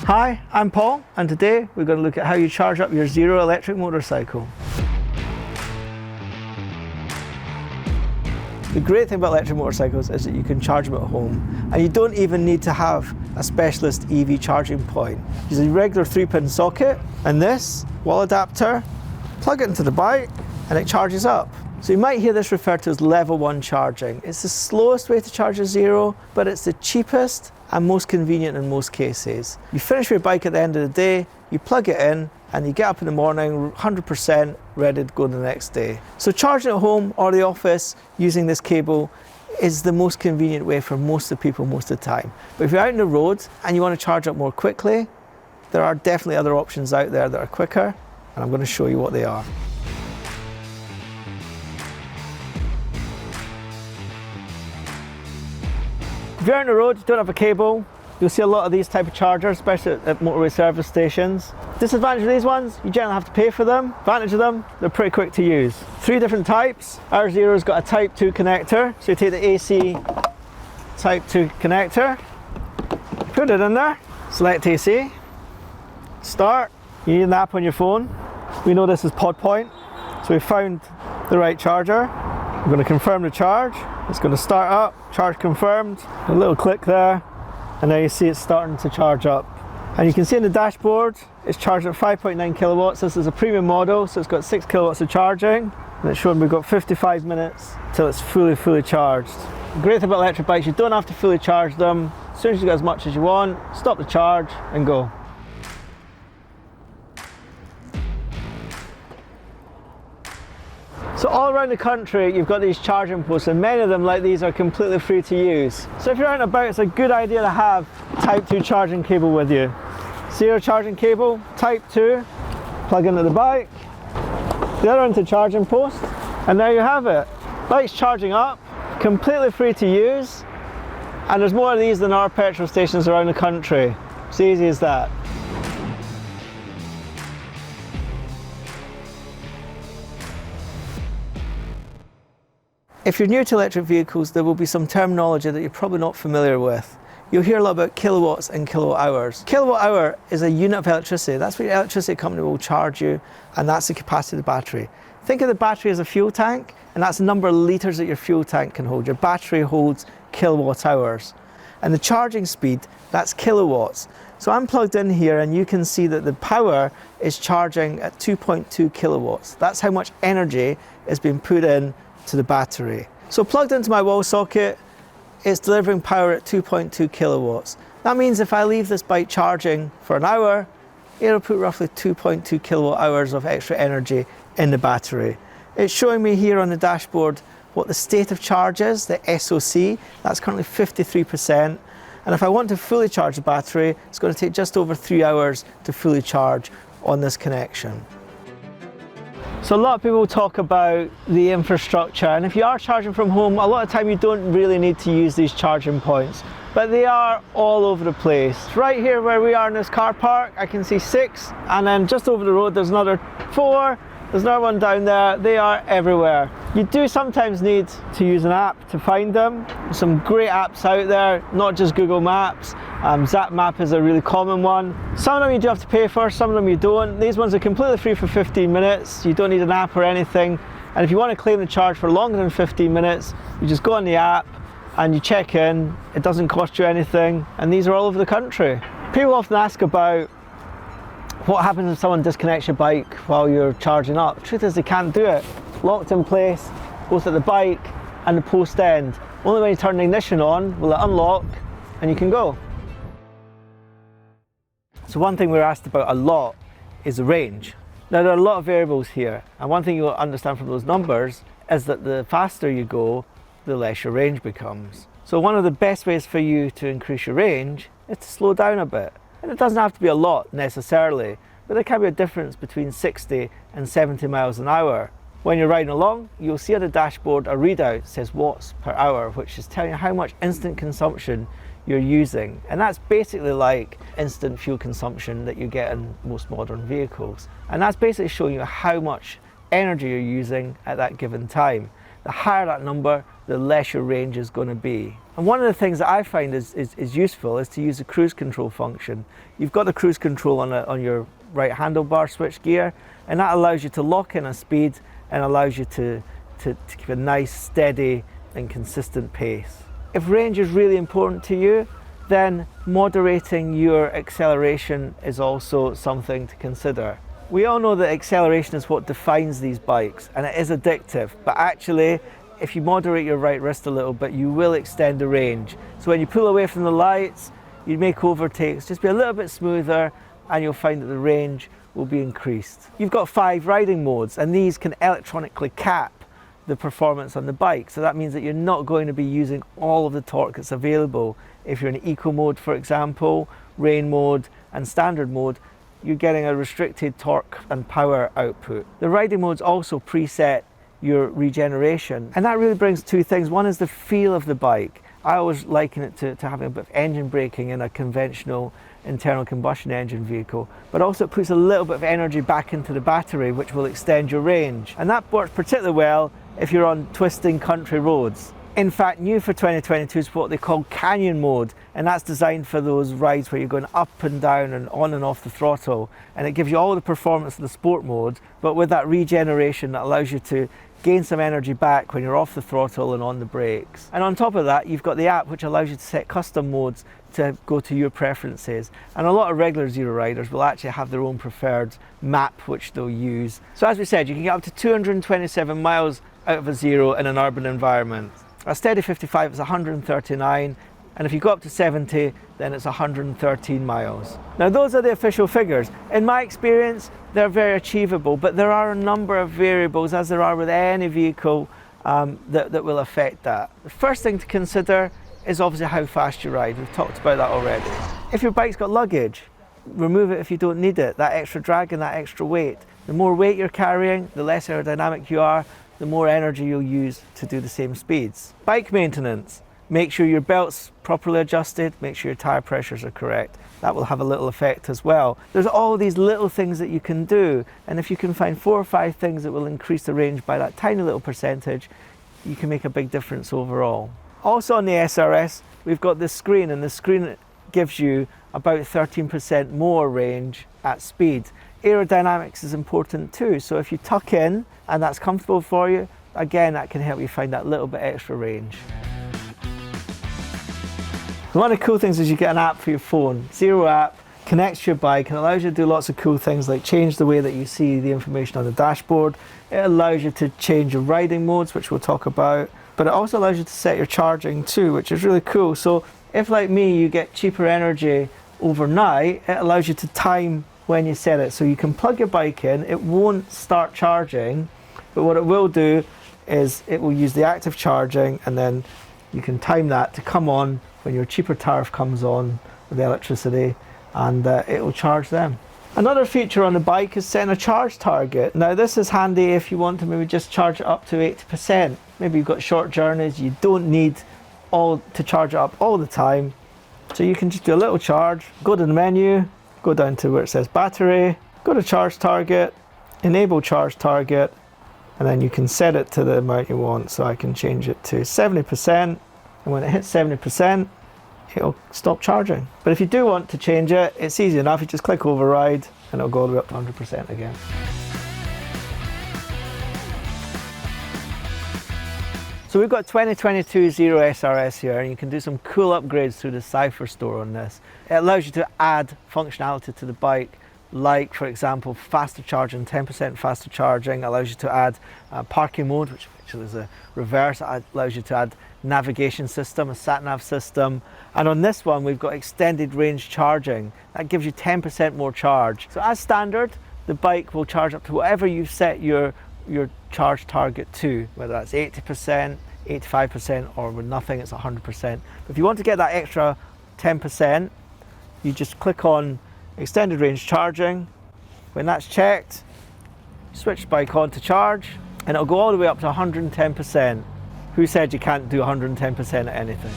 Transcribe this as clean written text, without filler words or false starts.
Hi, I'm Paul, and today we're going to look at how you charge up your Zero electric motorcycle. The great thing about electric motorcycles is that you can charge them at home, and you don't even need to have a specialist EV charging point. Use a regular 3-pin socket and this wall adapter, plug it into the bike, and it charges up. So you might hear this referred to as level 1 charging. It's the slowest way to charge a Zero, but it's the cheapest and most convenient in most cases. You finish your bike at the end of the day, you plug it in, and you get up in the morning 100% ready to go the next day. So charging at home or the office using this cable is the most convenient way for most of the people most of the time. But if you're out on the road and you want to charge up more quickly, there are definitely other options out there that are quicker, and I'm going to show you what they are. If you're on the road, you don't have a cable, you'll see a lot of these type of chargers, especially at motorway service stations. Disadvantage of these ones, you generally have to pay for them. Advantage of them, they're pretty quick to use. 3 different types. Our Zero's got a Type 2 connector, so you take the AC Type 2 connector, put it in there, select AC, start. You need an app on your phone. We know this is PodPoint, so we found the right charger. I'm going to confirm the charge. It's going to start up, charge confirmed, a little click there, and now you see it's starting to charge up. And you can see in the dashboard, it's charged at 5.9 kilowatts. This is a premium model, so it's got 6 kilowatts of charging, and it's showing we've got 55 minutes till it's fully charged. The great thing about electric bikes, you don't have to fully charge them. As soon as you get as much as you want, stop the charge and go. So all around the country you've got these charging posts, and many of them like these are completely free to use. So if you're out and about, it's a good idea to have Type 2 charging cable with you. Zero charging cable, Type 2, plug into the bike, the other into charging post, and there you have it. Bike's charging up, completely free to use, and there's more of these than our petrol stations around the country. It's easy as that. If you're new to electric vehicles, there will be some terminology that you're probably not familiar with. You'll hear a lot about kilowatts and kilowatt hours. Kilowatt hour is a unit of electricity. That's what your electricity company will charge you, and that's the capacity of the battery. Think of the battery as a fuel tank, and that's the number of litres that your fuel tank can hold. Your battery holds kilowatt hours. And the charging speed, that's kilowatts. So I'm plugged in here, and you can see that the power is charging at 2.2 kilowatts. That's how much energy is being put in to the battery. So plugged into my wall socket, it's delivering power at 2.2 kilowatts. That means if I leave this bike charging for an hour, it'll put roughly 2.2 kilowatt hours of extra energy in the battery. It's showing me here on the dashboard what the state of charge is, the SOC, that's currently 53%. And if I want to fully charge the battery, it's going to take just over 3 hours to fully charge on this connection. So a lot of people talk about the infrastructure, and if you are charging from home, a lot of time you don't really need to use these charging points, but they are all over the place. Right here where we are in this car park, I can see 6, and then just over the road there's another 4, there's another one down there. They are everywhere. You do sometimes need to use an app to find them. There's some great apps out there, not just Google Maps. ZapMap is a really common one. Some of them you do have to pay for, some of them you don't. These ones are completely free for 15 minutes. You don't need an app or anything. And if you want to claim the charge for longer than 15 minutes, you just go on the app and you check in. It doesn't cost you anything. And these are all over the country. People often ask about what happens if someone disconnects your bike while you're charging up. The truth is they can't do it. Locked in place, both at the bike and the post end. Only when you turn the ignition on will it unlock and you can go. So one thing we're asked about a lot is the range. Now there are a lot of variables here, and one thing you'll understand from those numbers is that the faster you go, the less your range becomes. So one of the best ways for you to increase your range is to slow down a bit. And it doesn't have to be a lot necessarily, but there can be a difference between 60 and 70 miles an hour. When you're riding along, you'll see on the dashboard a readout that says watts per hour, which is telling you how much instant consumption you're using. And that's basically like instant fuel consumption that you get in most modern vehicles. And that's basically showing you how much energy you're using at that given time. The higher that number, the less your range is going to be. And one of the things that I find is useful is to use the cruise control function. You've got the cruise control on your right handlebar switch gear, and that allows you to lock in a speed and allows you to keep a nice, steady and consistent pace. If range is really important to you, then moderating your acceleration is also something to consider. We all know that acceleration is what defines these bikes, and it is addictive, but actually if you moderate your right wrist a little bit, you will extend the range. So when you pull away from the lights, you make overtakes, just be a little bit smoother, and you'll find that the range will be increased. You've got 5 riding modes, and these can electronically cap the performance on the bike. So that means that you're not going to be using all of the torque that's available. If you're in eco mode, for example, rain mode and standard mode, you're getting a restricted torque and power output. The riding modes also preset your regeneration, and that really brings 2 things. One is the feel of the bike. I always liken it to having a bit of engine braking in a conventional internal combustion engine vehicle, but also it puts a little bit of energy back into the battery, which will extend your range. And that works particularly well if you're on twisting country roads. In fact, new for 2022 is what they call canyon mode, and that's designed for those rides where you're going up and down and on and off the throttle, and it gives you all the performance of the sport mode, but with that regeneration that allows you to gain some energy back when you're off the throttle and on the brakes. And on top of that, you've got the app which allows you to set custom modes to go to your preferences. And a lot of regular Zero riders will actually have their own preferred map which they'll use. So as we said, you can get up to 227 miles out of a Zero in an urban environment. A steady 55 is 139, and if you go up to 70, then it's 113 miles. Now those are the official figures. In my experience, they're very achievable, but there are a number of variables, as there are with any vehicle, that will affect that. The first thing to consider is obviously how fast you ride. We've talked about that already. If your bike's got luggage, remove it if you don't need it. That extra drag and that extra weight. The more weight you're carrying, the less aerodynamic you are, the more energy you'll use to do the same speeds. Bike maintenance. Make sure your belt's properly adjusted, make sure your tyre pressures are correct. That will have a little effect as well. There's all these little things that you can do, and if you can find 4 or 5 things that will increase the range by that tiny little percentage, you can make a big difference overall. Also on the SRS, we've got this screen, and the screen gives you about 13% more range at speed. Aerodynamics is important too, so if you tuck in and that's comfortable for you, again, that can help you find that little bit extra range. One of the cool things is you get an app for your phone. Zero app connects to your bike and allows you to do lots of cool things like change the way that you see the information on the dashboard. It allows you to change your riding modes, which we'll talk about, but it also allows you to set your charging too, which is really cool. So if, like me, you get cheaper energy overnight, it allows you to time when you set it. So you can plug your bike in, it won't start charging, but what it will do is it will use the active charging, and then you can time that to come on when your cheaper tariff comes on with the electricity, and it will charge them. Another feature on the bike is setting a charge target. Now this is handy if you want to maybe just charge it up to 80%. Maybe you've got short journeys, you don't need to charge it up all the time. So you can just do a little charge, go to the menu, go down to where it says battery, go to charge target, enable charge target, and then you can set it to the amount you want. So I can change it to 70%. And when it hits 70%, it'll stop charging. But if you do want to change it, it's easy enough. You just click override and it'll go all the way up to 100% again. So we've got 2022 Zero SRS here, and you can do some cool upgrades through the Cypher store on this. It allows you to add functionality to the bike, like, for example, faster charging, 10% faster charging. Allows you to add parking mode, which is a reverse. It allows you to add navigation system, a sat-nav system. And on this one, we've got extended range charging. That gives you 10% more charge. So as standard, the bike will charge up to whatever you've set your charge target to, whether that's 80%, 85%, or with nothing, it's 100%. But if you want to get that extra 10%, you just click on extended range charging. When that's checked, switch the bike on to charge, and it'll go all the way up to 110%. Who said you can't do 110% at anything?